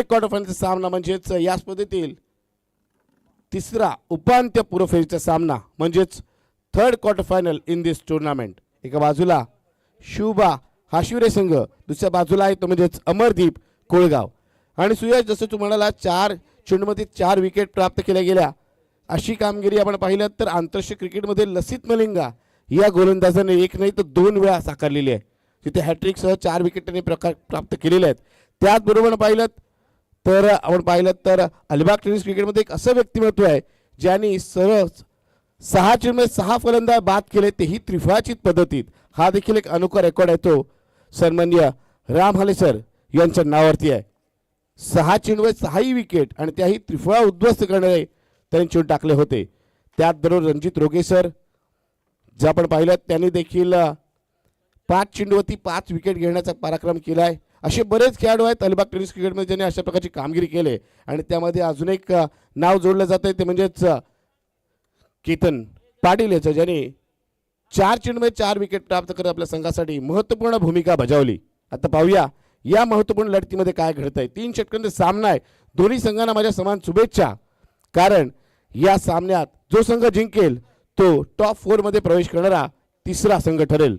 Quarter फायनलचा सामना म्हणजेच या स्पर्धेतील तिसरा उपांत्यपूर्व फेरीचा सामना म्हणजेच third quarter final in this tournament. एका बाजूला शुभा हाशिवरे संघ, दुसऱ्या बाजूला आहे तो म्हणजेच अमरदीप कोळगाव. आणि सुयश, जसं तू म्हणाला 4 चेंडूमध्ये 4 विकेट प्राप्त केल्या गेल्या, अशी कामगिरी आपण पाहिलं तर आंतरराष्ट्रीय क्रिकेटमध्ये लसित मलिंगा या गोलंदाजाने एक नाही तर 2 वेळा साकारलेली आहे, तिथे हॅट्रिकसह 4 विकेटांनी प्राप्त केलेल्या आहेत. त्याचबरोबर आपण पाहिलं तर अलिबाग टेनिस क्रिकेटमध्ये एक असं व्यक्तिमत्व आहे ज्यांनी सरळ 6 चेंडूमध्ये 6 फलंदाज बाद केले, तेही त्रिफळाचीत पद्धतीत. हा देखील एक अनोखा रेकॉर्ड आहे, तो सन्माननीय राम हालेसर यांच्या नावावरती आहे. 6 चेंडूमध्ये 6 विकेट आणि त्याही त्रिफळा उद्ध्वस्त करणारे त्यांनी चेंडू टाकले होते. त्याचबरोबर रणजित रोगेसर जे आपण पाहिलं त्यांनी देखील 5 चेंडूवरती 5 विकेट घेण्याचा पराक्रम केला आहे. असे बरेच खेळाडू आहेत अलिबाग टेनिस क्रिकेटमध्ये ज्यांनी अशा प्रकारची कामगिरी केली. आणि त्यामध्ये अजून एक नाव जोडलं जात आहे ते म्हणजेच केतन पाटील याचं, ज्याने 4 चेंडूमध्ये 4 विकेट प्राप्त करत आपल्या संघासाठी महत्त्वपूर्ण भूमिका बजावली. आता पाहूया या महत्त्वपूर्ण लढतीमध्ये काय घडतंय. 3 षटकांचा सामना आहे. दोन्ही संघांना माझ्या समान शुभेच्छा, कारण या सामन्यात जो संघ जिंकेल तो टॉप 4 मध्ये प्रवेश करणारा तिसरा संघ ठरेल.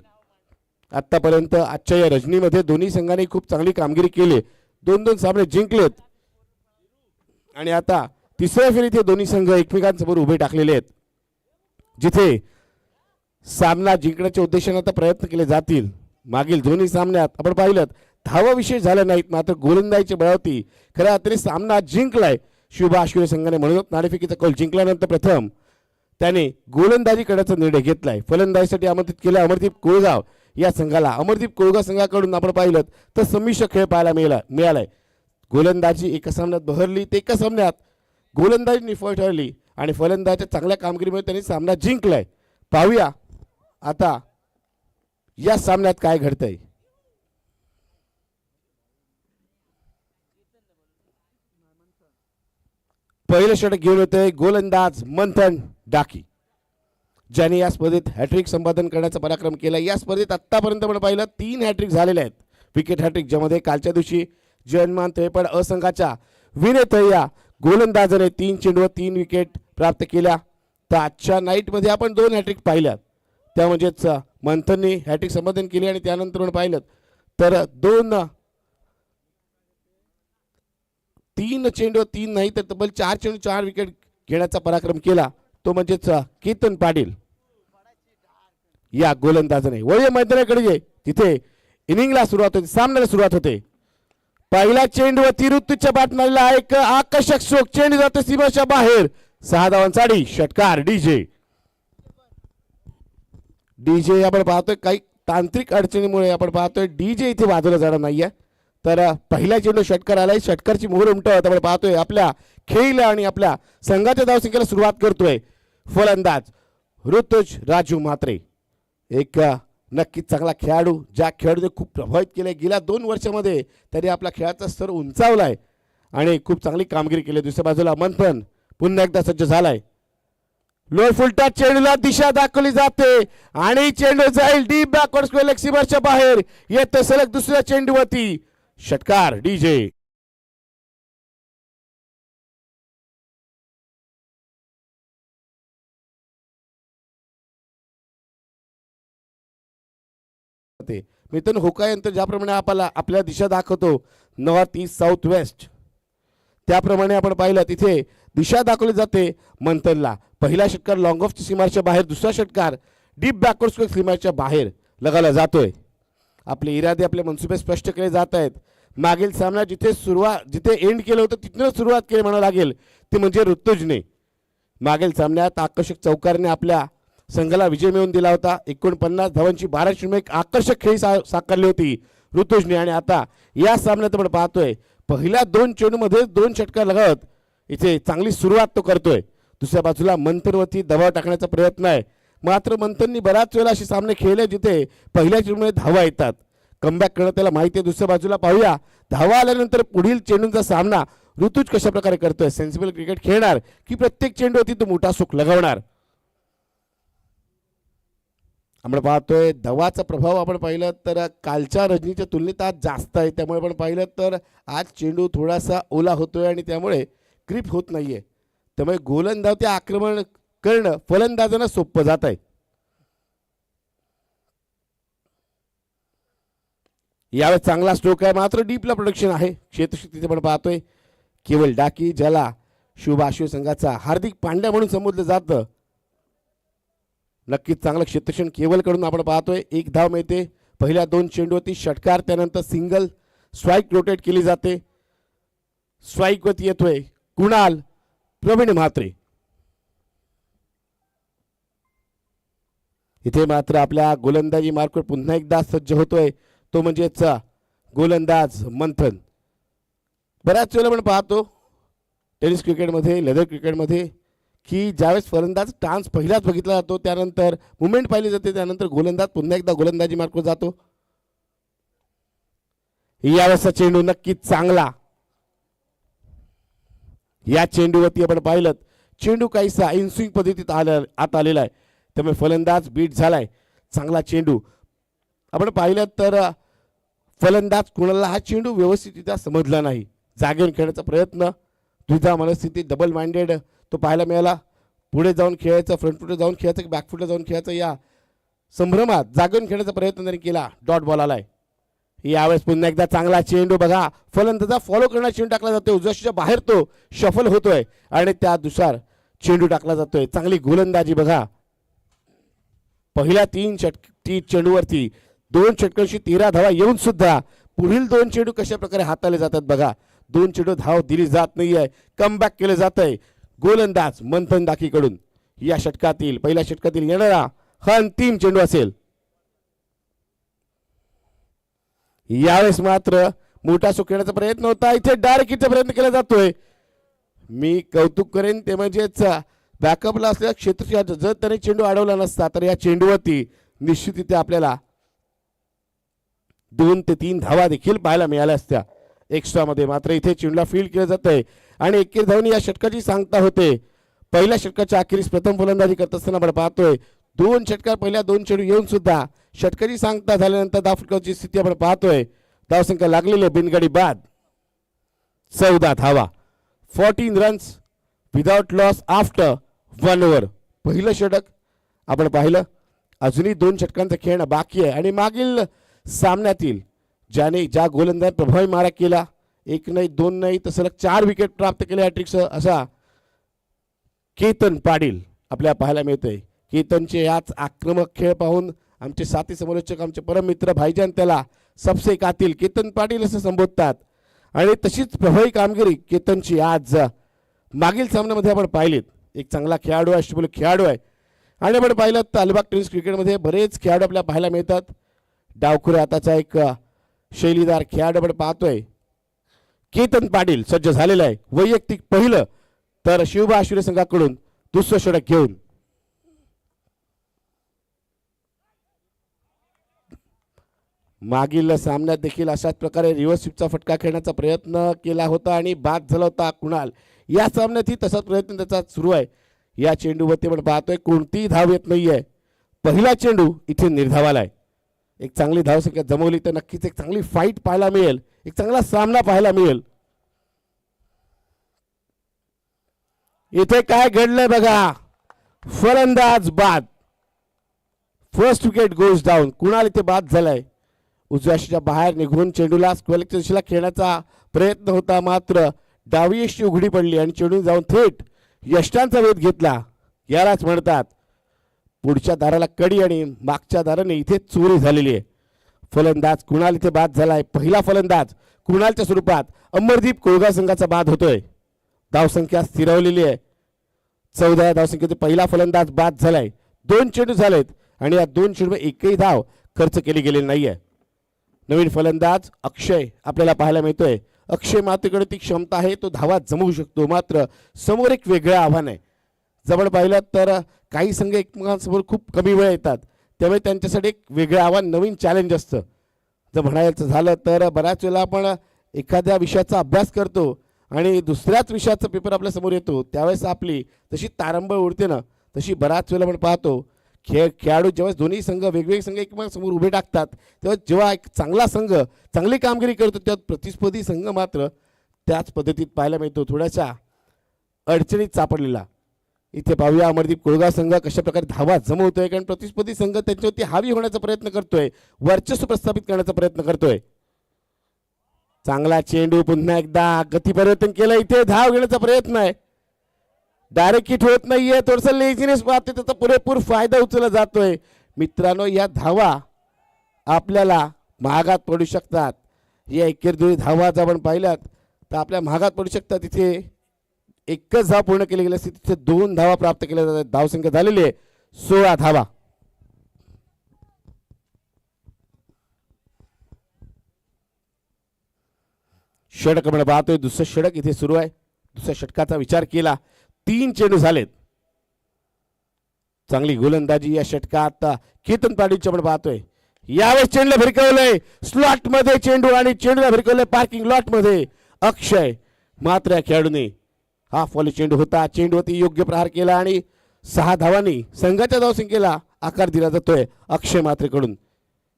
आतापर्यंत आजच्या या रजनीमध्ये दोन्ही संघांनी खूप चांगली कामगिरी केली, 2-2 सामने जिंकलेत. आणि आता तिसऱ्या फेरीत हे दोन्ही संघ एकमेकांसमोर उभे टाकलेले आहेत, जिथे सामना जिंकण्याच्या उद्देशाने आता प्रयत्न केले जातील. मागील दोन्ही सामन्यात आपण पाहिलं धावा विशेष झाल्या नाहीत, मात्र गोलंदाजीच्या बळावती खऱ्या अर्थाने सामना जिंकलाय शुभा हाशिवरे संघाने. म्हणून नाणेफेकीचा कौल जिंकल्यानंतर प्रथम त्याने गोलंदाजी करण्याचा निर्णय घेतलाय. फलंदाजीसाठी आमंत्रित केलं अमरदीप कोळगाव या संघाला. अमरदीप कोळगाव संघाकडून आपण पाहिलं तर संमिश्र खेळ पाहायला मिळालाय. गोलंदाजी एका सामन्यात बहरली, ते एका सामन्यात गोलंदाजी निफळ ठरली आणि फलंदाजीच्या चांगल्या कामगिरीमुळे त्यांनी सामना जिंकलाय. पाहूया आता या सामन्यात काय घडतंय. पहिलं षटक घेऊन येतोय गोलंदाज मंथन डाकी, ज्याने या स्पर्धेत हॅट्रिक संपादन करण्याचा पराक्रम केला. या स्पर्धेत आतापर्यंत आपण पाहिलं 3 हॅट्रिक झालेले आहेत, विकेट हॅट्रिक, ज्यामध्ये कालच्या दिवशी जयमान तळेपड असंघाच्या विनय या गोलंदाजाने 3 चेंडूवर 3 विकेट प्राप्त केल्या. तर आजच्या नाईटमध्ये आपण 2 हॅट्रिक पाहिल्या, त्या म्हणजेच मंथनने हॅट्रिक संपादन केली आणि त्यानंतर आपण पाहिलं तर 3 चेंडूवर 3 नाही तर तब्बल 4 चेंडू 4 विकेट घेण्याचा पराक्रम केला, तो म्हणजेच केतन पाटील या गोलंदाजाने. वळूया मैदानाकडे, तिथे इनिंगला सुरुवात होते, सामन्याला सुरुवात होते. पहिला चेंडूवरती ऋतूच्या बाटमारीला एक आकर्षक स्ट्रोक, चेंडू जातो सीमाच्या बाहेर, 6 धावांसाठी षटकार डीजे. आपण पाहतोय काही तांत्रिक अडचणीमुळे आपण पाहतोय डीजे इथे वाजवला जाणार नाहीये. तर पहिल्या चेंडू षटकार आलाय, षटकारची मोहर उमटवत आपण पाहतोय आपल्या खेळीला आणि आपल्या संघाच्या धावसंख्येला सुरुवात करतोय फलंदाज ऋतुज राजू म्हात्रे. एक नक्कीच चांगला खेळाडू, ज्या खेळाडूने खूप प्रभावित केले गेल्या 2 वर्षामध्ये, त्यांनी आपला खेळाचा स्तर उंचावलाय आणि खूप चांगली कामगिरी केली. दुसऱ्या बाजूला मंथन पुन्हा एकदा सज्ज झालाय. लोअर फुलटा चेंडूला दिशा दाखवली जाते आणि चेंडू जाईल डीप बॅकवर्ड स्क्वेअर लेग सीमाच्या बाहेर, येते सलग दुसऱ्या चेंडूवरती षटकार डीजे. मित्रांनो, होका यंत्र ज्याप्रमाणे आपल्या दिशा दाखवतो नॉर्थ ईस्ट साऊथ वेस्ट, त्याप्रमाणे आपण पाहिलं तिथे दिशा दाखवली जाते मंथनला. पहिला षटकार लॉंग ऑफच्या सीमाच्या बाहेर, दुसरा षटकार डीप बॅकवर्ड स्क्वेअर सीमाच्या बाहेर लगावला जातोय. आपले इरादे, आपले मनसुबे स्पष्ट केले जात आहेत. मागील सामना जिथे एंड केलं होतं तिथूनच सुरुवात केली म्हणावं लागेल, ते म्हणजे ऋतुजने. मागील सामन्यात आकर्षक चौकारने आपल्या संघाला विजय मिळवून दिला होता. 49 धावांची 12 चेंडू एक आकर्षक खेळी साकारली होती ऋतुजने. आणि आता या सामन्यात आपण पाहतोय पहिल्या 2 चेंडूमध्ये 2 षटकार लगावत इथे चांगली सुरुवात तो करतोय. दुसऱ्या बाजूला मंथनवरती दबाव टाकण्याचा प्रयत्न आहे, मात्र मंथननी बराच वेळा असे सामने खेळले जिथे पहिल्या चेंडूमध्ये धावा येतात, कमबॅक करणं त्याला माहिती आहे. दुसऱ्या बाजूला पाहूया धावा आल्यानंतर पुढील चेंडूंचा सामना ऋतुज कशा प्रकारे करतोय. सेन्सिबल क्रिकेट खेळणार की प्रत्येक चेंडूवरती तो मोठा सुख लगावणार. आपण पाहतोय धावाचा प्रभाव आपण पाहिलं तर कालच्या रजनीच्या तुलनेत आज जास्त आहे. त्यामुळे आपण पाहिलं तर आज चेंडू थोडासा ओला होतोय आणि त्यामुळे ग्रिप होत नाहीये. त्यामुळे गोलंदाज ते आक्रमण करणं फलंदाजांना सोपं जात आहे. यावेळेस चांगला स्ट्रोक आहे मात्र डीपला प्रोडक्शन आहे. क्षेत्रशक्तीचे आपण पाहतोय केवळ डाकी, ज्याला शुभाशु संघाचा हार्दिक पांड्या म्हणून संबोधलं जातं. नक्कीच चांगलं क्षेत्रक्षण केवलकडून आपण पाहतोय. एक धाव मिळते पहिल्या 2 चेंडूवरती षटकार, त्यानंतर सिंगल स्ट्राईक रोटेट केली जाते. स्ट्राईकवरती येतोय कुणाल प्रवीण म्हात्रे. इथे मात्र आपल्या गोलंदाजी मार्कवर पुन्हा एकदा सज्ज होतोय तो म्हणजेच गोलंदाज मंथन. बऱ्याच वेळेला आपण पाहतो टेनिस क्रिकेटमध्ये, लेदर क्रिकेटमध्ये की ज्यावेळेस फलंदाज स्टान्स पहिलाच बघितला जातो, त्यानंतर मुवमेंट पाहिली जाते, त्यानंतर गोलंदाज पुन्हा एकदा गोलंदाजी मार्कवर जातो. यावेळेसचा चेंडू नक्कीच चांगला. या चेंडूवरती आपण पाहिलं चेंडू काहीसा इनस्विंग पद्धतीत आत आलेला आहे. त्यामुळे फलंदाज बीट झालाय. चांगला चेंडू आपण पाहिलं तर फलंदाज कुणाला हा चेंडू व्यवस्थितरित्या समजला नाही. जागेवर खेळण्याचा प्रयत्न, दुधा मनस्थिती, डबल माइंडेड तो पाहायला मिळाला. पुढे जाऊन खेळायचं, फ्रंट फुटला जाऊन खेळायचं की बॅकफुटला जाऊन खेळायचं या संभ्रमात जागेवर खेळण्याचा प्रयत्न त्यांनी केला. डॉट बॉल आलाय. यावेळेस पुन्हा एकदा चांगला चेंडू बघा. फलंदाजा फॉलो करणारा चेंडू टाकला जातोय. उजव्याच्या बाहेर तो शफल होतोय आणि त्यानुसार चेंडू टाकला जातोय. चांगली गोलंदाजी बघा. पहिल्या 3 चेंडूवरती 2 षटकांशी 13 धावा येऊन सुद्धा पुढील 2 चेंडू कशा प्रकारे हाताळले जातात बघा. 2 चेंडू धाव दिली जात नाहीये. कमबॅक केलं जात आहे गोलंदाज मंथन दाखीकडून. या षटकातील पहिल्या षटकातील येणारा हा अंतिम चेंडू असेल. यावेळेस मात्र मोठा सो खेळण्याचा प्रयत्न होता. इथे डायरेक्ट हिटचा प्रयत्न केला जातोय. मी कौतुक करेन ते म्हणजेच बॅकअपला असलेल्या क्षेत्रक्षात जर त्याने चेंडू अडवला नसता तर या चेंडूवरती निश्चितरित्या आपल्याला 2 ते 3 धावा देखील पाहायला मिळाल्या असत्या एक्स्ट्रामध्ये. मात्र इथे चेंडूला फील्ड केलं जात आहे आणि 21 धावांनी या षटकाची सांगता होते. पहिल्या षटकाच्या अखेरीस प्रथम फलंदाजी करत असताना आपण पाहतोय 2 षटकार पहिल्या 2 चेंडू येऊन सुद्धा षटकाची सांगता झाल्यानंतर धावफटकाची स्थिती आपण पाहतोय. धावसंख्या लागलेली बिनगडी बाद 14 धावा, 14 runs without loss after 1 over. पहिलं षटक आपण पाहिलं. अजूनही 2 षटकांचं खेळणं बाकी आहे आणि मागील सामन्यातील ज्या गोलंदाज प्रभावी मारा केला, 1 नाही 2 नाही तर सलग 4 विकेट प्राप्त केल्या हॅट्रिकसह असा केतन पाटील आपल्याला पाहायला मिळतोय. केतनचे याच आक्रमक खेळ पाहून आमचे साथी समालोचक, आमचे परम मित्र भाईजान त्याला सबसे कातील केतन पाटील असं संबोधतात आणि तशीच प्रभावी कामगिरी केतनची आज मागील सामन्यामध्ये आपण पाहिलीत. एक चांगला खेळाडू आहे, अष्टपैलू खेळाडू आहे आणि आपण पाहिलं तर अलिबाग टेनिस क्रिकेटमध्ये बरेच खेळाडू आपल्याला पाहायला मिळतात. डावखुरे हाताचा एक शैलीदार खेळाडू आपण पाहतोय. केतन पाटील सज्ज झालेला आहे. वैयक्तिक पहिलं तर शिवबा आशिरे संघाकडून दुसरं षटक घेऊन. मागील सामन्यात देखील अशाच प्रकारे रिव्हर्स स्वीपचा फटका खेळण्याचा प्रयत्न केला होता आणि बाद झाला होता कुणाल. या सामन्यातही तसाच प्रयत्न त्याचा सुरू आहे. या चेंडूवरती आपण पाहतोय कोणतीही धाव येत नाहीये. पहिला चेंडू इथे निर्धावाला आहे. एक चांगली धावसंख्या जमवली तर नक्कीच एक चांगली फाईट पाहायला मिळेल, एक चांगला सामना पाहायला मिळेल. इथे काय घडलंय बघा. फलंदाज बाद. First wicket goes down. Kunal इथे बाद झालाय. उजव्याशीच्या बाहेर निघून चेंडूला स्क्वेअरच्या दिशेला खेळण्याचा प्रयत्न होता, मात्र डावी यष्टी उघडी पडली आणि चेंडू जाऊन थेट यष्टांचा वेध घेतला. यालाच म्हणतात पुढच्या दाराला कडी आणि मागच्या दाराने इथे चोरी झालेली आहे. फलंदाज कुणाल इथे बाद झालाय. पहिला फलंदाज कुणालच्या स्वरूपात अमरदीप कोळगाव संघाचा बाद होतोय. धावसंख्या स्थिरवलेली आहे. 14 धावसंख्येचे पहिला फलंदाज बाद झालाय. 2 चेंडू झालेत आणि या 2 चेंडू एकही धाव खर्च केली गेलेली नाहीये. नवीन फलंदाज अक्षय आपल्याला पाहायला मिळतोय. अक्षय मातेकडे ती क्षमता आहे, तो धावा जमवू शकतो, मात्र समोर एक वेगळं आव्हान आहे. जवळ पाहिलं तर काही संघ एकमेकांसमोर खूप कमी वेळ येतात, त्यामुळे त्यांच्यासाठी एक वेगळं आव्हान, नवीन चॅलेंज असतं. जर म्हणायचं झालं तर बऱ्याच वेळेला आपण एखाद्या विषयाचा अभ्यास करतो आणि दुसऱ्याच विषयाचा पेपर आपल्या समोर येतो, त्यावेळेस आपली तशी तारंबळ उडते ना, तशी बऱ्याच वेळेला आपण पाहतो खेळाडू जेव्हा दोन्ही संघ वेगवेगळे संघ एकमेकांसमोर उभे टाकतात तेव्हा जेव्हा एक चांगला संघ चांगली कामगिरी करतो तेव्हा प्रतिस्पर्धी संघ मात्र त्याच पद्धतीत पाहायला मिळतो थोड्याशा अडचणीत सापडलेला. इथे पाहूया अमरदीप कुळगाव संघ कशा प्रकारे धावा जमवतोय कारण प्रतिस्पर्धी संघ त्यांच्यावरती हावी होण्याचा प्रयत्न करतोय, वर्चस्व प्रस्थापित करण्याचा प्रयत्न करतोय. चांगला चेंडू पुन्हा एकदा गती परिवर्तन केलं, इथे धाव घेण्याचा प्रयत्न आहे. डायरेक्ट हिट होत नाहीये, थोडस लेझीनेस पाहते त्याचा पुरेपूर फायदा उचलला जातोय. मित्रांनो या धावा आपल्याला महागात पडू शकतात. या एकेरी धावा जर आपण पाहिल्यात तर आपल्या महागात पडू शकतात. तिथे एकच धाव पूर्ण केली गेली असती, तिथे 2 धावा प्राप्त केल्या जातात. धावसंख्या झालेली आहे 16 धावा. षटक आपण पाहतोय, दुसरं षटक इथे सुरू आहे. दुसऱ्या षटकाचा विचार केला 3 चेंडू झालेत. चांगली गोलंदाजी या षटकात केतन पाटीलची आपण पाहतोय. यावेळेस चेंडूला भिरकवलंय स्लॉट मध्ये चेंडू आणि चेंडूला भिरकवलंय पार्किंग लॉट मध्ये अक्षय. मात्र या खेळाडूने हा फॉलो चेंडू होता, चेंडूवरती योग्य प्रहार केला आणि 6 धावांनी संघाच्या धावसंख्येला आकार दिला जातोय अक्षय मात्रेकडून.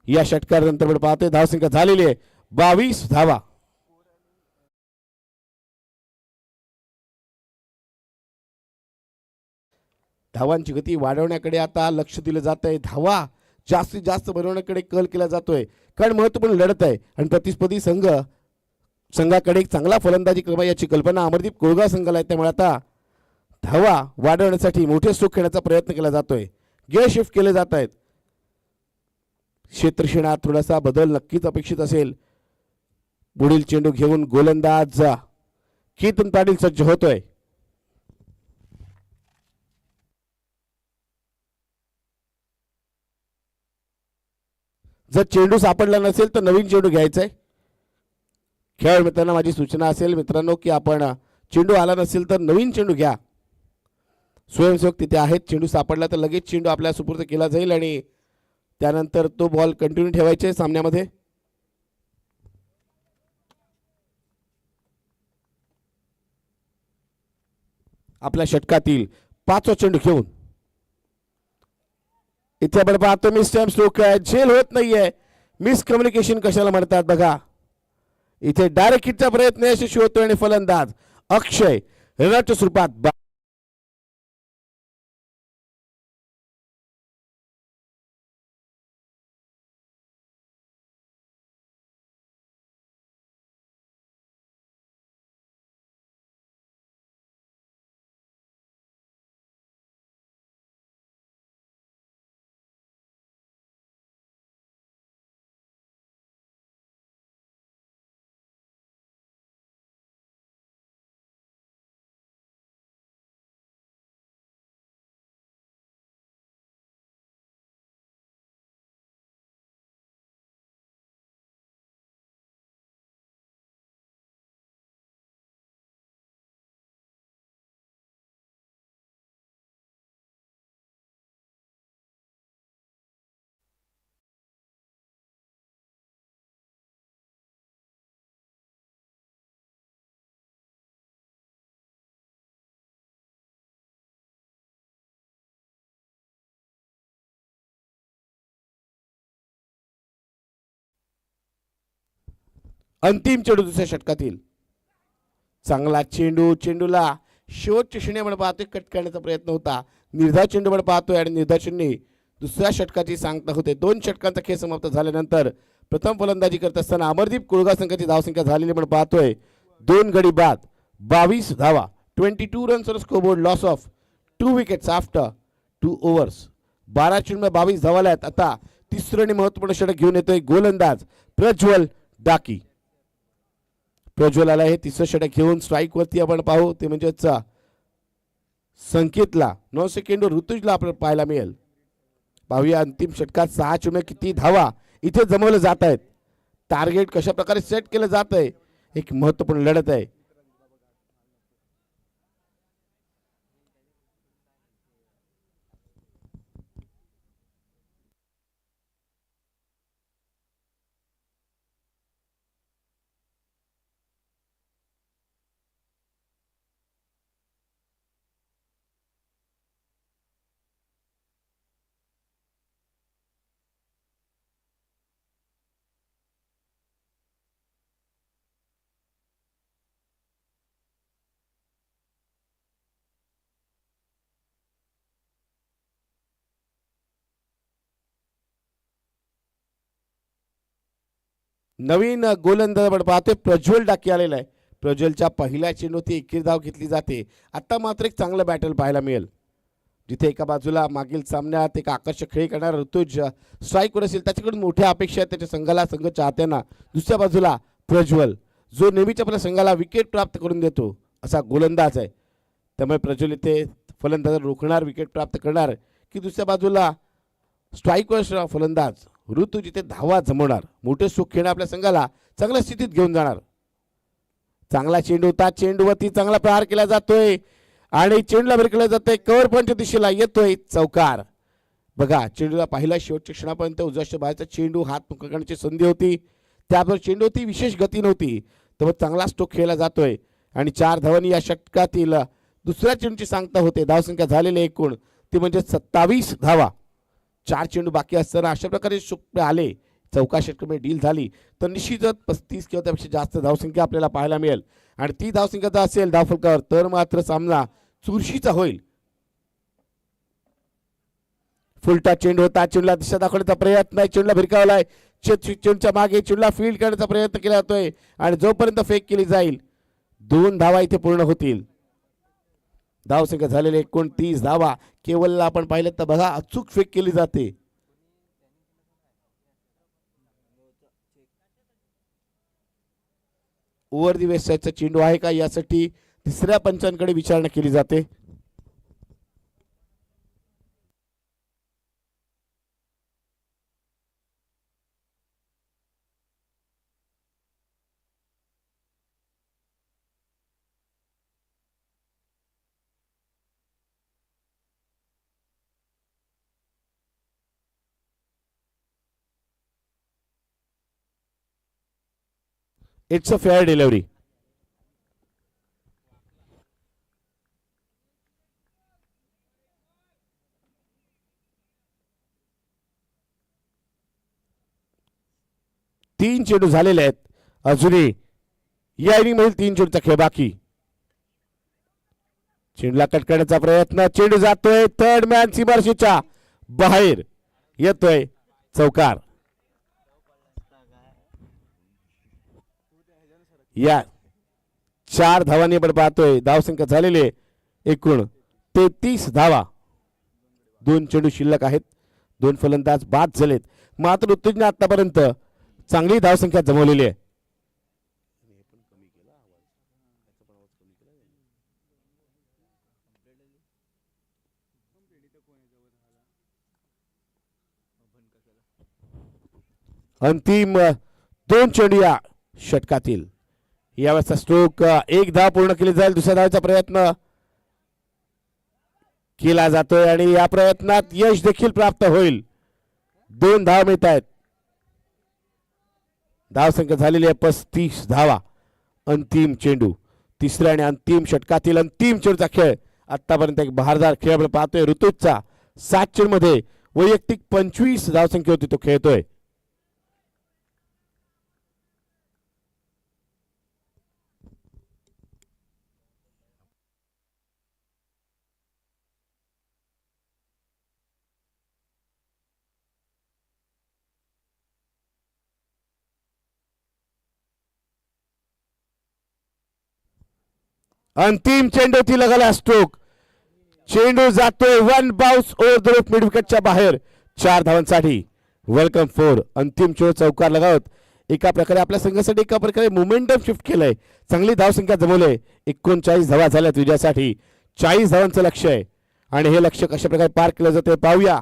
या षटकानंतर आपण पाहतोय धावसंख्या झालेली आहे 22 धावा. धावांची गती वाढवण्याकडे आता लक्ष दिलं जात आहे. धावा जास्तीत जास्त बनवण्याकडे कल केला जातोय कारण महत्त्वपूर्ण लढत आहे आणि प्रतिस्पर्धी संघाकडे एक चांगला फलंदाजी क्रम याची कल्पना अमरदीप कुळगाव संघाला आहे. त्यामुळे आता धावा वाढवण्यासाठी मोठे स्ट्रोक खेळण्याचा प्रयत्न केला जातोय. गिअर शिफ्ट केले जात आहेत. क्षेत्रक्षणात थोडासा बदल नक्कीच अपेक्षित असेल. पुढील चेंडू घेऊन गोलंदाज केतन पाटील सज्ज होतोय. जर चेंडू सापडला नसेल तर नवीन चेंडू घ्यायचा आहे. खेळाडू मित्रांना माझी सूचना असेल मित्रांनो की आपण चेंडू आला नसेल तर नवीन चेंडू घ्या. स्वयंसेवक तिथे आहेत. चेंडू सापडला तर लगेच चेंडू आपल्या सुपूर्द केला जाईल आणि त्यानंतर तो बॉल कंटिन्यू ठेवायचे सामन्यामध्ये. आपल्या षटकातील 5वा चेंडू घेऊन इथे आपण पाहतो मिस टाइम स्ट्रोक आहे, झेल होत नाहीये. मिस कम्युनिकेशन कशाला म्हणतात बघा. इथे डायरेक्ट हिटचा प्रयत्न यशस्वी होतोय आणि फलंदाज अक्षय रनआउटच्या स्वरूपात अंतिम चेंडू दुसऱ्या षटकातील. चांगला चेंडू, चेंडूला शेवटच्या क्षणी आपण पाहतोय कट करण्याचा प्रयत्न होता. निर्धाव चेंडू आपण पाहतोय आणि निर्धाव चेंडू दुसऱ्या षटकाची सांगता होते. 2 षटकांचा खेळ समाप्त झाल्यानंतर प्रथम फलंदाजी करत असताना अमरदीप कुळगाव संघाची धावसंख्या झालेली आपण पाहतोय 2 गडी बाद 22 धावा. 22 runs on scoreboard, loss of 2 wickets after 2 overs. 12 चेंडूमध्ये 22 धावा आहेत. आता तिसरं आणि महत्त्वपूर्ण षटक घेऊन येतोय गोलंदाज प्रज्वल डाकी. प्रज्वलाला हे तिसरं षटक घेऊन स्ट्राईक वरती आपण पाहू ते म्हणजेच संकेतला 9 सेकंड ऋतुजला आपल्याला पाहायला मिळेल. पाहूया अंतिम षटकात 6 चेंडूमध्ये किती धावा इथे जमवले जात आहेत. टार्गेट कशा प्रकारे सेट केलं जात आहे. एक महत्त्वपूर्ण लढत आहे. नवीन गोलंदाज आपण पाहतोय प्रज्वल डाकी आलेला आहे. प्रज्वलच्या पहिल्या चेंडूवरती एकेरी धाव घेतली जाते. आता मात्र एक चांगलं बॅटल पाहायला मिळेल, जिथे एका बाजूला मागील सामन्यात एक आकर्षक खेळ करणारा ऋतुज स्ट्राईकवर असेल, त्याच्याकडून मोठ्या अपेक्षा आहेत त्याच्या संघाला, संघ चाहत्यांना. दुसऱ्या बाजूला प्रज्वल, जो नेहमीच आपल्या संघाला विकेट प्राप्त करून देतो असा गोलंदाज आहे. त्यामुळे प्रज्वल इथे फलंदाज रोखणार, विकेट प्राप्त करणार, की दुसऱ्या बाजूला स्ट्राईकवर फलंदाज ऋतू जिथे धावा जमवणार, मोठे सुख खेळणार, आपल्या संघाला चांगल्या स्थितीत घेऊन जाणार. चांगला चेंडू होता, चेंडूवरती चांगला प्रहार केला जातोय आणि चेंडूला भिरकलं जातंय, कव्हर पॉईंटच्या दिशेला येतोय चौकार. बघा, चेंडूला पाहिला शेवटच्या क्षणापर्यंत उजव्या बाहेरचा चेंडू हात पकडण्याची संधी होती, त्याबरोबर चेंडूवरती विशेष गती नव्हती, तर चांगला स्ट्रोक खेळला जातोय आणि 4 धावांनी या षटकातील दुसऱ्या चेंडूची सांगता होते. धावसंख्या झालेली एकूण ती म्हणजे 27 धावा. 4 चेंडू बाकी असताना अशा प्रकारे शुक्र आले, चौका षटकामध्ये डील झाली तर निश्चितच 35 किंवा त्यापेक्षा जास्त धावसंख्या आपल्याला पाहायला मिळेल. आणि ती धावसंख्या जर असेल धावफलकावर तर मात्र सामना चुरशीचा होईल. फुलटा चेंडू होता, चेंडूला दिशा दाखवण्याचा प्रयत्न आहे, चेंडूला भिरकावलाय, चेंडूच्या मागे चेंडूला फील्ड करण्याचा प्रयत्न केला जातोय आणि जोपर्यंत फेक केली जाईल 2 धावा इथे पूर्ण होतील. धावसंख्या झालेले 29 धावा. केवळ आपण पाहिलं तर बघा, अचूक फेक केली जाते. ओव्हर दी वेस्ट साईडचा चेंडू आहे का यासाठी तिसऱ्या पंचांकडे विचारणा केली जाते. It's a fair delivery. तीन चेंडू झालेले आहेत अजूनही या इनिंग मधील 3 चेंडूचा खेळ बाकी. चेंडूला कट करण्याचा प्रयत्न, चेंडू जातोय थर्ड मॅन सीमारेषेच्या बाहेर, येतोय चौकार. या 4 धावांनी आपण पाहतोय. धावसंख्या झालेले एकूण 33 धावा. 2 चेंडू शिल्लक आहेत, 2 फलंदाज बाद झालेत. मात्र ऋतुजने आतापर्यंत चांगली धावसंख्या जमवलेली आहे. अंतिम 2 चेंडू या षटकातील. यावेळेचा स्ट्रोक 1 धाव पूर्ण केली जाईल. दुसऱ्या धावाचा प्रयत्न केला जातोय आणि या प्रयत्नात यश देखील प्राप्त होईल. 2 धाव मिळत आहेत. धावसंख्या झालेली आहे 35 धावा. अंतिम चेंडू, तिसऱ्या आणि अंतिम षटकातील अंतिम चेंडूचा खेळ. आतापर्यंत एक बहारदार खेळ आपण पाहतोय ऋतुजचा. 7 चेंडूमध्ये वैयक्तिक 25 धावसंख्या होती, तो खेळतोय. अंतिम चेंडूची लगाला स्ट्रोक, चेंडू जातोय 1 bounce over the roof mid विकेटच्या बाहेर. 4 धावांसाठी वेलकम 4. अंतिम चेंडू चौकार लगावत एका प्रकारे आपल्या संघासाठी एका प्रकारे मोमेंटम शिफ्ट केलंय. चांगली धावसंख्या जमवलंय. 39 धावा झाल्यात विजयासाठी. 40 धावांचं लक्ष आहे आणि हे लक्ष कशा प्रकारे पार केलं जाते पाहूया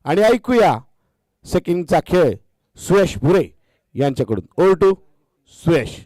आणि ऐकूया सेकंडचा खेळ सुयश भुरे यांच्याकडून. Over to Suyash.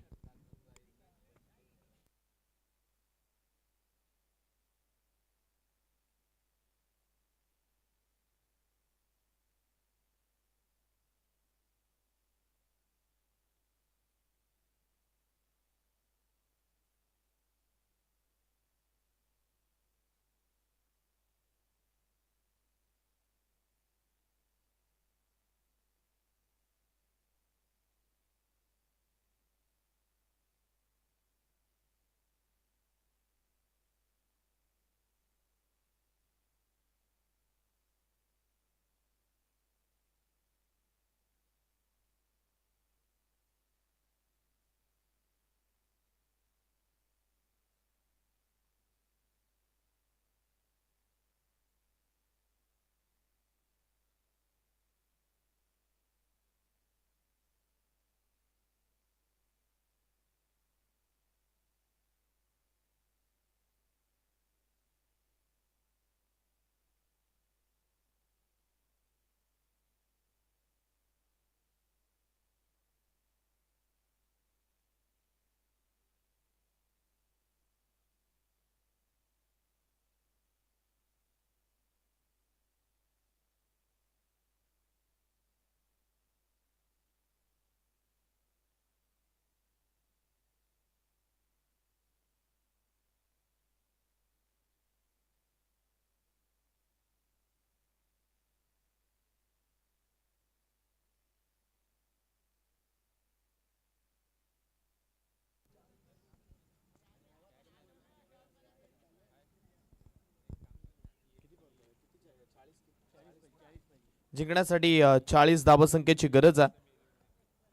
जिंकण्यासाठी 40 धावसंख्येची गरज आहे.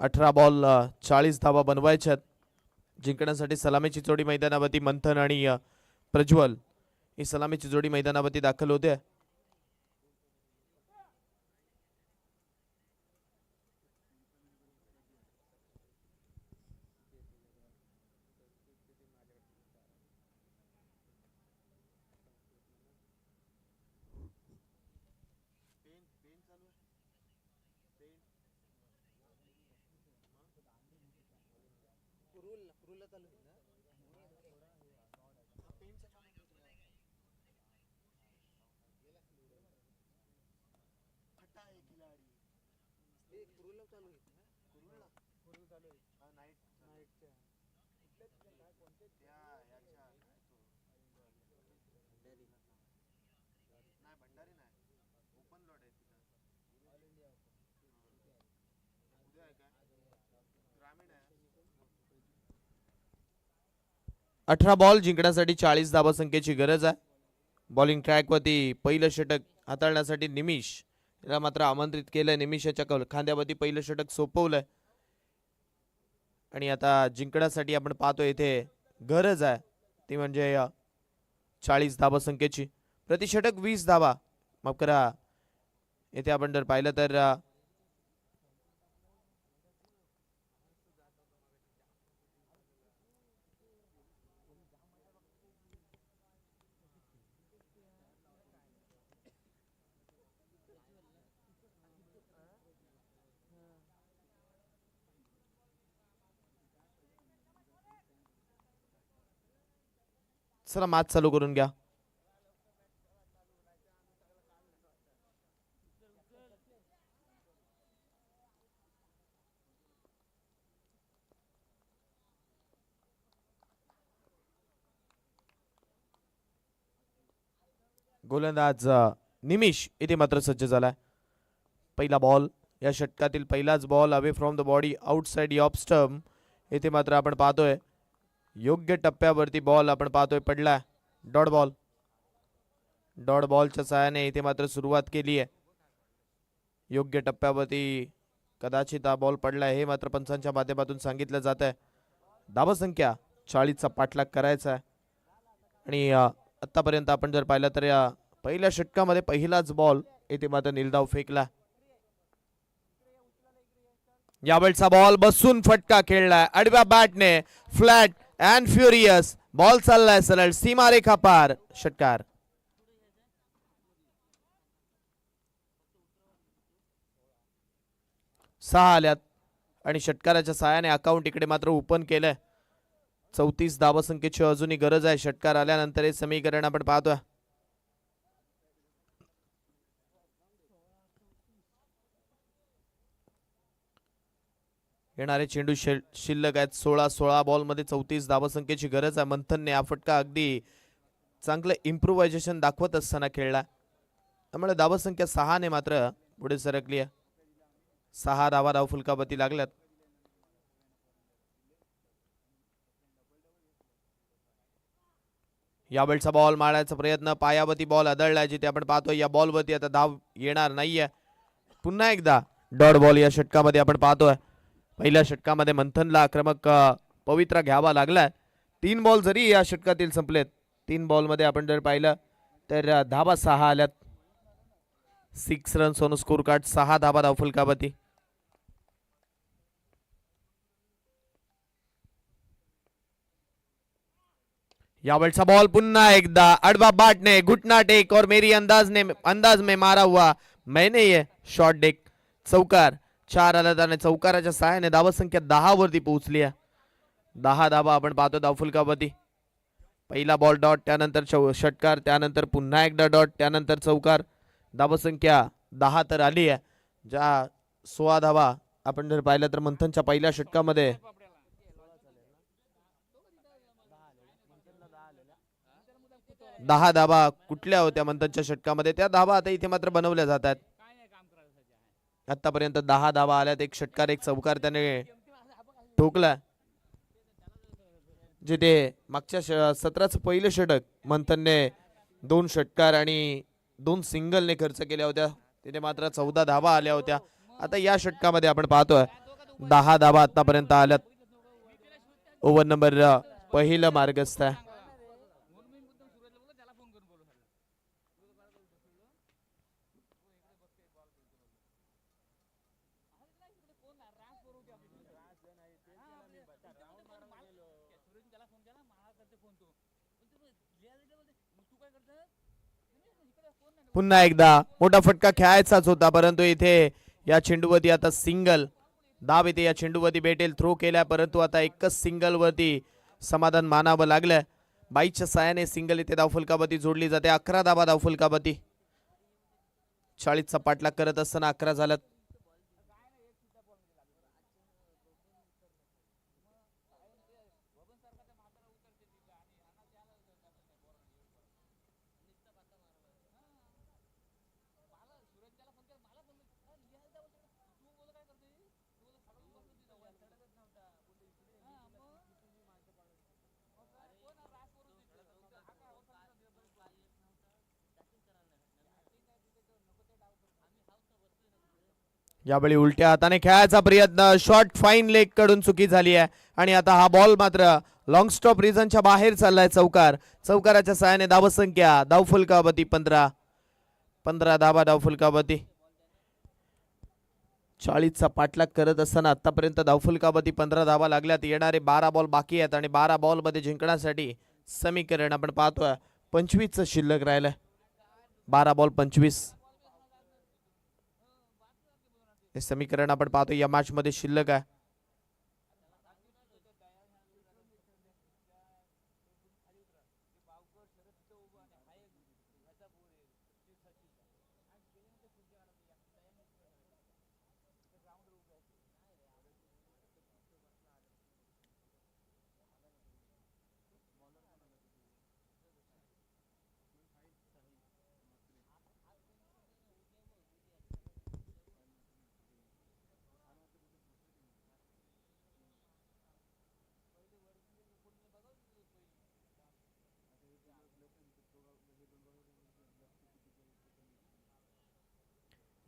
18 बॉल 40 धावा बनवायच्यात. जिंकण्यासाठी सलामीची जोडी मैदानावरती मंथन आणि प्रज्वल ही सलामीची जोडी मैदानावरती दाखल होते. अठरा बॉल जिंकण्यासाठी 40 धावसंख्येची गरज आहे. बॉलिंग ट्रॅकवरती पहिलं षटक हाताळण्यासाठी निमिष याला मात्र आमंत्रित केलंय. निमिष याच्या खांद्यावरती पहिलं षटक सोपवलंय आणि आता जिंकण्यासाठी आपण पाहतोय इथे गरज आहे ती म्हणजे 40 धावसंख्येची. प्रति षटक 20 धावा. माफ करा, इथे आपण जर पाहिलं तर चला मॅच चालू करून घ्या. गोलंदाज निमिष इथे मात्र सज्ज झालाय. पहिला बॉल या षटकातील पहिलाच ball away from the body outside off stump. इथे मात्र आपण पाहतोय योग्य टप्प्यावरती बॉल आपण पाहतोय पडलाय. Dot ball. डॉट बॉलच्या सहाय्याने इथे मात्र सुरुवात केली आहे. योग्य टप्प्यावरती कदाचित हा बॉल पडलाय हे मात्र पंचांच्या माध्यमातून सांगितलं जात आहे. धावसंख्या 40चा पाठलाग करायचा आहे आणि आतापर्यंत आपण जर पाहिलं तर या पहिल्या षटकामध्ये पहिलाच बॉल इथे मात्र निर्धाव फेकला. यावेळचा बॉल बसून फटका खेळलाय आडव्या बॅटने. फ्लॅट अँड फ्युरियस बॉल चाललाय सरळ सीमारेखा पार. षटकार. सहा आल्यात आणि षटकाराच्या सहाय्याने अकाउंट इकडे मात्र ओपन केलंय. 34 धावसंख्येची अजूनही गरज आहे. षटकार आल्यानंतर हे समीकरण आपण पाहतोय. येणारे चेंडू शिल्लक आहेत 16 बॉल मध्ये 34 धावसंख्येची गरज आहे. मंथनने हा फटका अगदी चांगलं इम्प्रोव्हायझेशन दाखवत असताना खेळला. त्यामुळे धावसंख्या 6 ने मात्र पुढे सरकली आहे. 6 धावा धाव फुलकावरती लागल्यात. यावेळचा बॉल मारण्याचा प्रयत्न पायावरती बॉल आदळलाय. जिथे आपण पाहतोय या बॉलवरती आता धाव येणार नाहीये. पुन्हा एकदा डॉट बॉल या षटकामध्ये आपण पाहतोय. पहिल्या षटकामध्ये मंथनला आक्रमक पवित्रा घ्यावा लागलाय. 3 बॉल जरी या षटकातील संपलेत 3 बॉल मध्ये आपण जर पाहिलं तर धावा 6 आल्यात. 6 रन्स ऑन स्कोर कार्ड. 6 धावा धाव फुलकावरती. यावेळचा बॉल पुन्हा एकदा अडवा बाट ने घुटना टेक और मेरी अंदाज में मारा हुआ मैंने ये शॉर्ट डेक. चौकार. 4 आला आणि चौकाराच्या सहाय्याने धावसंख्या 10 वरती पोहोचली आहे. 10 धावा आपण पाहतो धावफलकावरती. पहिला बॉल डॉट, त्यानंतर षटकार, त्यानंतर पुन्हा एकदा डॉट, त्यानंतर चौकार. धावसंख्या 10 तर आली आहे. ज्या 16 धावा आपण जर पाहिलं तर मंथनच्या पहिल्या षटकामध्ये 10 धावा कुठल्या होत्या मंथनच्या षटकामध्ये त्या धावा आता इथे मात्र बनवल्या जातात. आतापर्यंत 10 धावा आल्यात. एक षटकार एक चौकार त्याने ठोकला. जिथे मागच्या सत्राचं पहिलं षटक मंथनने 2 षटकार आणि 2 सिंगलने खर्च केल्या होत्या तिथे मात्र 14 धावा आल्या होत्या. आता या षटकामध्ये आपण पाहतोय 10 धावा आतापर्यंत आल्यात. ओव्हर नंबर पहिलं मार्गस्थ आहे. पुन्हा एकदा मोठा फटका खेळायचाच होता, परंतु इथे या चेंडूवरती आता सिंगल धाव इथे या चेंडूवरती भेटेल. थ्रो केल्या परंतु आता एकच सिंगल वरती समाधान मानावं लागलं. 22च्या साहाय्याने सिंगल इथे धावफलकावरती जोडली जाते. 11 धावा धावफलकावरती. 40चा पाठलाग करत असताना 11 झाल्यात. यावेळी उलट्या हाताने खेळायचा प्रयत्न, शॉर्ट फाईन लेग कडून चुकी झाली आहे आणि आता हा बॉल मात्र लॉंग स्टॉप रिजनच्या बाहेर चाललाय. चौकाराच्या सहाय्याने धावसंख्या धावफलकावरती 15 धावा धावफलकावरती. 40चा पाठलाग करत असताना आतापर्यंत धावफलकावरती 15 धावा लागल्यात. येणारे 12 बॉल बाकी आहेत आणि 12 बॉल मध्ये जिंकण्यासाठी समीकरण आपण पाहतोय 25चं शिल्लक राहिलंय. 12 बॉल 25 हे समीकरण आपण पाहतो या मॅच मध्ये शिल्लक आहे.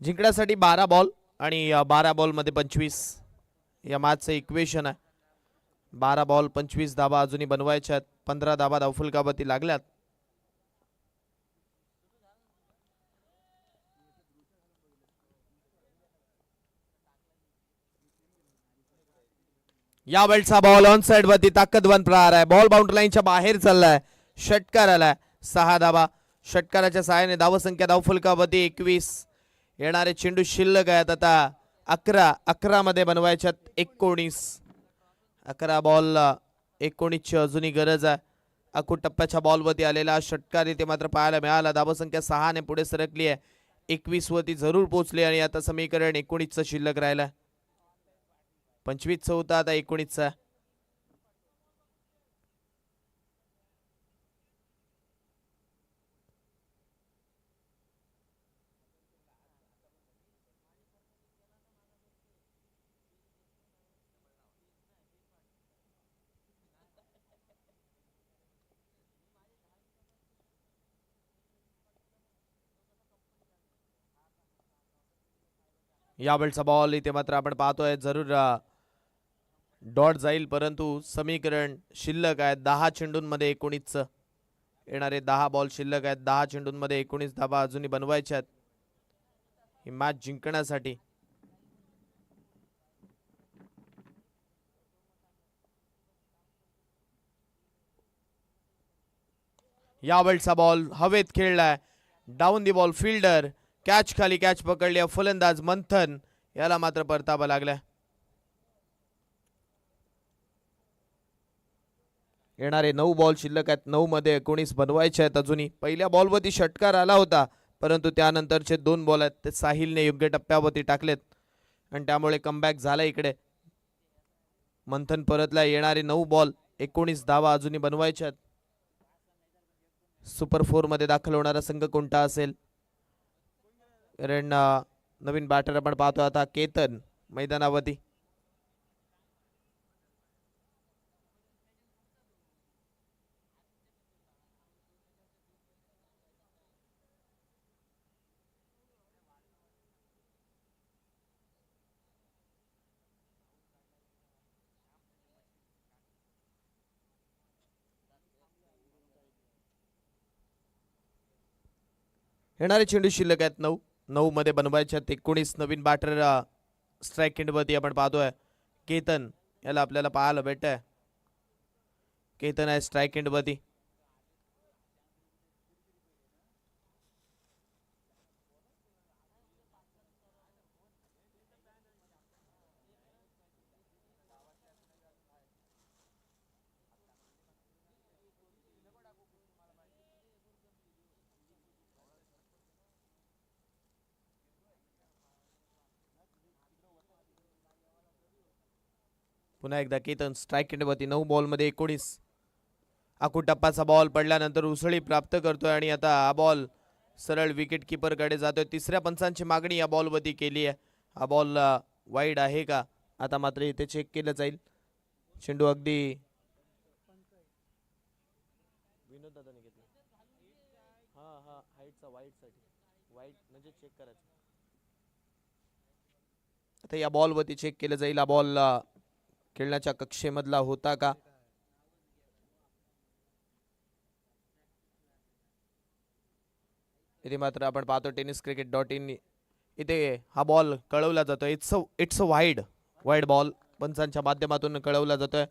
जिंकण्यासाठी 12 बॉल आणि 12 बॉल मध्ये 25 या मॅचचं इक्वेशन आहे. 12 बॉल 25 धावा अजूनही बनवायच्या आहेत. 15 धावा धावफलकावरती लागल्यात. या वेळचा बॉल ऑन साइड वरती ताकदवान प्रहार आहे. बॉल बाउंड्री लाईनच्या बाहेर चाललाय. षटकार आलाय. 6 धावा षटकाराच्या सहाय्याने धावसंख्या धावफलकावरती 21. येणारे चेंडू शिल्लक आहेत आता 11 मध्ये बनवायच्यात 19. 11 बॉल 19 ची अजूनही गरज आहे. अकूट टप्प्याच्या बॉलवरती आलेला षटकार इथे मात्र पाहायला मिळाला. धावसंख्या 6 ने पुढे सरकली आहे. 21 वरती जरूर पोहोचले आणि आता समीकरण 19चं शिल्लक राहिलंय. 25चं होतं आता 19चं. यावेळचा बॉल इथे मात्र आपण पाहतोय जरूर डॉट जाईल, परंतु समीकरण शिल्लक आहे 10 चेंडूंमध्ये 19चं. येणारे 10 बॉल शिल्लक आहेत. 10 चेंडूंमध्ये 19 धावा अजूनही बनवायच्या आहेत ही मॅच जिंकण्यासाठी. यावेळचा बॉल हवेत खेळलाय. Down the ball fielder catch खाली कॅच पकडली. फलंदाज मंथन याला मात्र परतावा लागलाय. येणारे 9 बॉल शिल्लक आहेत. 9 मध्ये 19 बनवायचे आहेत अजूनही. पहिल्या बॉलवरती षटकार आला होता, परंतु त्यानंतरचे 2 बॉल आहेत ते साहिलने योग्य टप्प्यावरती टाकलेत आणि त्यामुळे कमबॅक झाला. इकडे मंथन परतला. येणारे 9 बॉल 19 धावा अजूनही बनवायचे आहेत. सुपर 4 मध्ये दाखल होणारा संघ कोणता असेल? कारण नवीन बॅटर आपण पाहतो आता केतन मैदानावरती. येणारे चेंडू शिल्लक आहेत 9. 9 मध्ये बनवायच्या 19 नवीन बॅटर स्ट्राईक एंडवरती आपण पाहतोय केतन याला आपल्याला पाहायला भेटतंय. केतन आहे स्ट्राईक एंडवरती. पुन्हा एकदा केतन स्ट्राईक एंडवरती. 9 बॉलमध्ये 19. आकुटप्पाचा बॉल पडल्यानंतर उसळी प्राप्त करतोय आणि आता हा बॉल सरळ विकेट किपर कडे जातोय. तिसऱ्या पंचांची मागणी या बॉलवरती केली आहे. हा बॉल वाईड आहे का आता मात्र इथे चेक केलं जाईल. चेंडू अगदी विनोद दादाने घेतला. हा हाईटचा वाईट साठी वाईट म्हणजे चेक करायचं. आता या बॉलवरती चेक केलं जाईल. हा बॉल खेळण्याच्या कक्षेमधला होता का. इथे मात्र आपण पाहतो tenniscricket.in इथे हा बॉल कळवला जातोय. इट्स अ वाईड बॉल पंचांच्या माध्यमातून कळवला जातोय.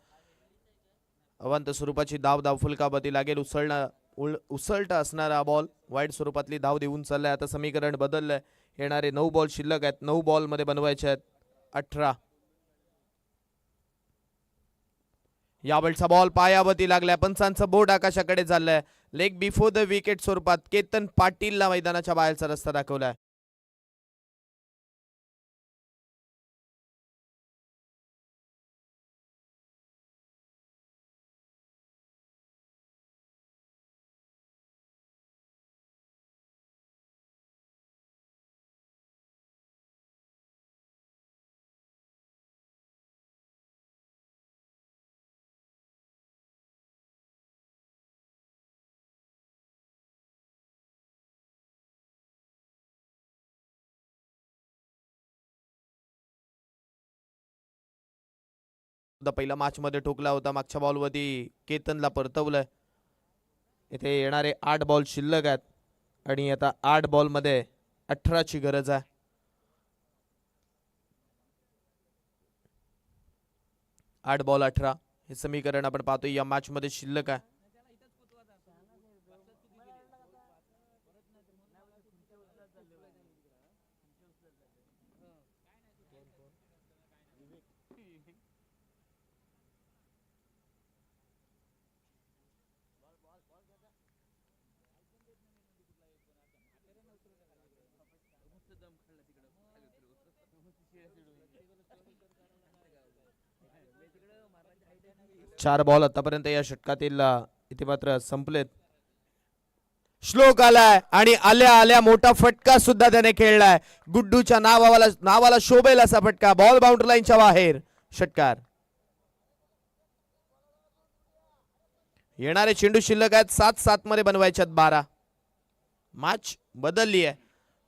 अवांत स्वरूपाची धाव फुलकावरती लागेल. उसळटा असणारा बॉल वाईड स्वरूपातली धाव देऊन चाललाय. आता समीकरण बदललंय. येणारे 9 बॉल शिल्लक आहेत. 9 बॉल मध्ये बनवायचे आहेत 18. यावेळचा बॉल पायावरती लागलाय. पंचांचं बोट आकाशाकडे चाललंय. लेग बिफोर द विकेट स्वरूपात केतन पाटीलला मैदानाच्या बाहेरचा रस्ता दाखवलाय. पहिला मॅच मध्ये ठोकला होता. मागच्या बॉलवरती केतनला परतवलंय. इथे येणारे 8 बॉल शिल्लक आहेत आणि आता 8 बॉल मध्ये 18 ची गरज आहे. 8 बॉल 18 हे समीकरण आपण पाहतो या मॅच मध्ये शिल्लक आहे. चार बॉल आतापर्यंत या षटकातील इथे मात्र संपलेत. श्लोक आलाय आणि आल्या आल्या मोठा फटका सुद्धा त्याने खेळलाय. गुड्डूच्या नावाला शोभेल असा फटका. बॉल बाउंड्री लाईनच्या बाहेर. षटकार. येणारे चेंडू शिल्लक आहेत 7-7 मध्ये बनवायच्यात 12. मॅच बदलली आहे.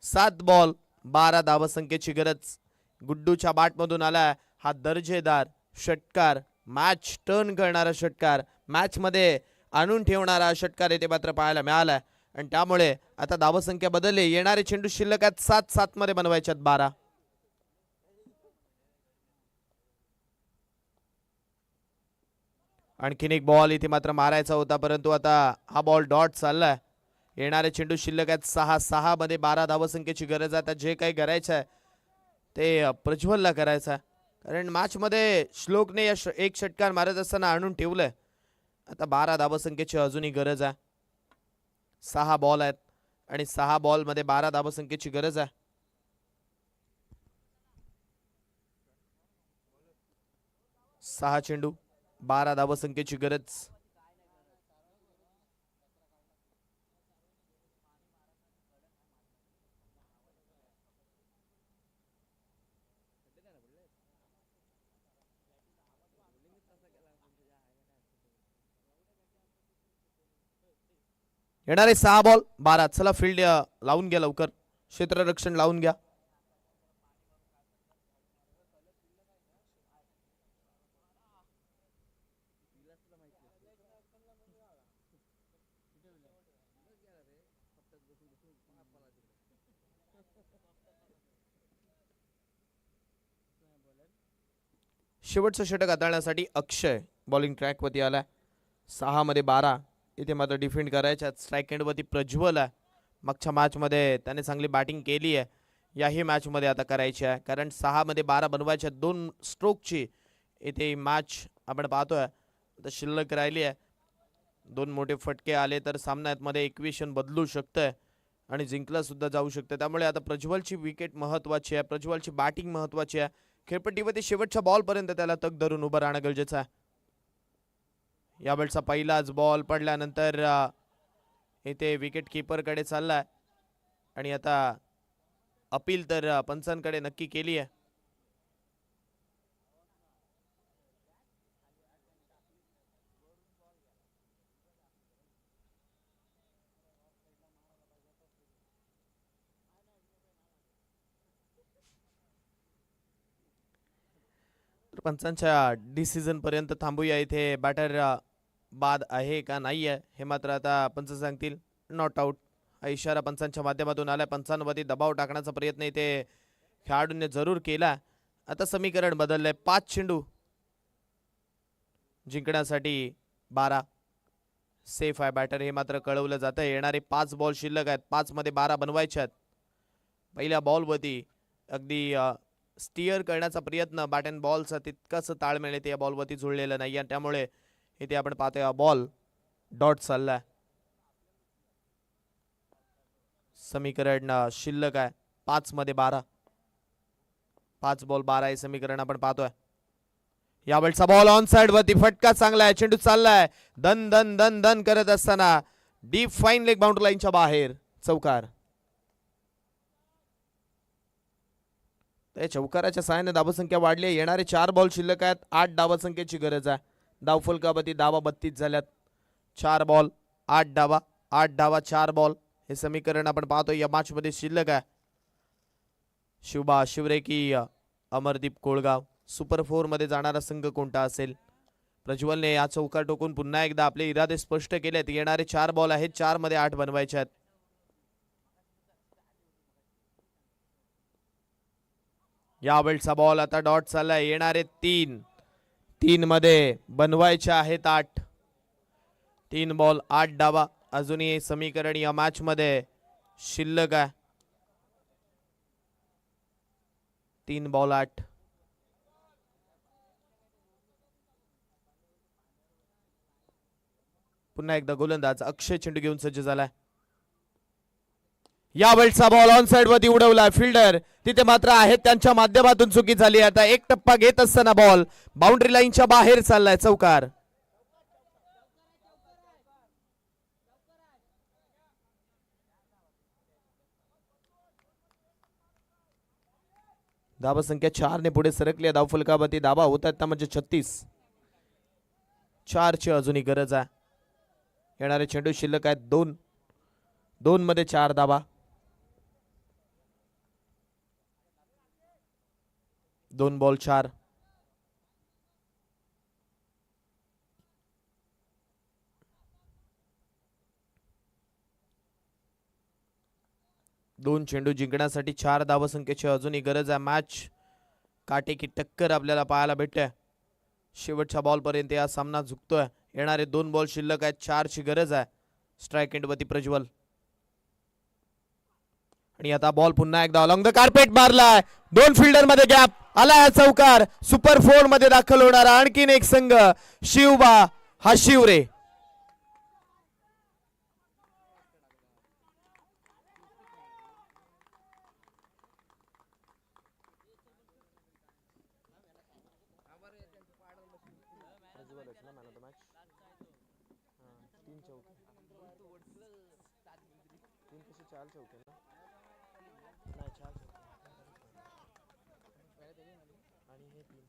7 बॉल 12 धावसंख्येची गरज. गुड्डूच्या बॅटमधून आलाय हा दर्जेदार षटकार. मॅच टर्न करणारा षटकार. मॅच मध्ये आणून ठेवणारा षटकार येथे मात्र पाहायला मिळालाय आणि त्यामुळे आता धावसंख्या बदलली. येणारे चेंडू शिल्लक आहेत 7-7 मध्ये बनवायच्यात 12. आणखीन एक बॉल इथे मात्र मारायचा होता परंतु आता हा बॉल डॉट चाललाय. येणारे चेंडू शिल्लक आहेत 6-6 मध्ये 12 धावसंख्येची गरज आहे. आता जे काही करायचं आहे ते प्रज्वलला करायचं आहे कारण मॅच मध्ये श्लोकने एक षटकार मारत असताना आणून ठेवलंय. आता 12 धावसंख्येची अजूनही गरज आहे. 6 बॉल आहेत आणि 6 बॉल मध्ये 12 धावसंख्येची गरज आहे. 6 चेंडू 12 धावसंख्येची गरज. येणारे 6 बॉल 12. चला फील्ड लावून घ्या लवकर. क्षेत्ररक्षण लावून घ्या. शेवटचं षटक हाताळण्यासाठी अक्षय बॉलिंग ट्रॅकवरती आलाय. 6 मध्ये 12. इथे मात्र डिफेंड करायच्या. स्ट्राईक एंडवरती प्रज्वल आहे. मागच्या मॅचमध्ये त्याने चांगली बॅटिंग केली आहे. याही मॅचमध्ये आता करायची आहे, कारण 6 मध्ये 12 बनवायच्या. 2 स्ट्रोकची इथे मॅच आपण पाहतोय. आता शिल्लक राहिली आहे. 2 मोठे फटके आले तर सामन्यामध्ये इक्वेशन बदलू शकतंय आणि जिंकला सुद्धा जाऊ शकतं. त्यामुळे आता प्रज्वलची विकेट महत्त्वाची आहे. प्रज्वलची बॅटिंग महत्त्वाची आहे. खेळपट्टीवरती शेवटच्या बॉलपर्यंत त्याला तग धरून उभं राहणं गरजेचं आहे. यावेळचा पहिलाच बॉल पडल्यानंतर इथे विकेट किपरकडे चाललाय आणि आता अपील तर पंचांकडे नक्की केली आहे. तर पंचांच्या डिसिजन पर्यंत थांबूया. इथे बॅटर बाद आहे का नाही आहे हे मात्र आता पंच सांगतील. नॉट आउट हा इशारा पंचांच्या माध्यमातून आलाय. पंचांवरती दबाव टाकण्याचा प्रयत्न इथे खेळाडूंनी जरूर केला. आता समीकरण बदललंय. 5 चेंडू जिंकण्यासाठी 12 सेफ आहे बॅटर हे मात्र कळवलं जातं. येणारे 5 बॉल शिल्लक आहेत. 5 मध्ये 12 बनवायचे आहेत. पहिल्या बॉलवरती अगदी स्टिअर करण्याचा प्रयत्न बॅट अँड बॉलचा तितकाच ताळमेळ येते या बॉलवरती जुळलेलं नाही आणि त्यामुळे इथे आपण पाहतोय हा बॉल डॉट चाललाय. समीकरण शिल्लक आहे 5 मध्ये 12. 5 बॉल 12 हे समीकरण आपण पाहतोय. यावेळचा बॉल ऑन साइड वरती फटका चांगला आहे. चेंडू चाललाय दन दन दन दन करत असताना डीप फाईन लेग बाउंड्री लाईनच्या बाहेर चौकार. त्या चौकाराच्या सहाय्याने धावसंख्या वाढली आहे. येणारे 4 बॉल शिल्लक आहेत. 8 धावसंख्येची गरज आहे. धावफलकावरती धावा 32 झाल्यात. 4 बॉल 8 धावा. 8 धावा 4 बॉल हे समीकरण आपण पाहतो या मॅच मध्ये शिल्लक आहे. शिवबा शिवरे की अमरदीप कोळगाव. सुपर 4 मध्ये जाणारा संघ कोणता असेल? प्रज्वलने या चौकार टोकून पुन्हा एकदा आपले इरादे स्पष्ट केलेत. येणारे 4 बॉल आहेत. 4 मध्ये 8 बनवायचे आहेत. यावेळचा बॉल आता डॉट चाललाय. येणारे 3 मध्ये बनवायचे आहेत 8. 3 बॉल 8 डावा. अजूनही समीकरण या मॅच मध्ये शिल्लक आहे. 3 बॉल 8. पुन्हा एकदा गोलंदाज अक्षय चेंडू घेऊन सज्ज झालाय. यावेळचा बॉल ऑन साइड वरती उडवलाय. फिल्डर तिथे मात्र आहेत त्यांच्या माध्यमातून चुकी झाली. आता एक टप्पा घेत असताना बॉल बाउंड्री लाईनच्या बाहेर चाललाय. चौकार. धावा संख्या 4 ने पुढे सरकली. धावफलकावरती धावा होत आहेत म्हणजे 36. 4 ची अजूनही गरज आहे. येणारे चेंडू शिल्लक आहेत 2. 2 मध्ये 4 धावा. 2 बॉल 4. दोन चेंडू जिंकण्यासाठी 4 धावसंख्येची अजूनही गरज आहे. मॅच काटेकी टक्कर आपल्याला पाहायला भेटते. शेवटच्या बॉल पर्यंत हा सामना झुकतोय. येणारे 2 बॉल शिल्लक आहेत. 4 ची गरज आहे. स्ट्राइक एंडवरती प्रज्वल आणि आता बॉल पुन्हा एकदा अलॉंग द कार्पेट मारलाय. 2 फिल्डर मध्ये गॅप आलाय. चौकार. सुपर 4 मध्ये दाखल होणारा आणखीन एक संघ शिवबा हा शिवरे. आणि हे 3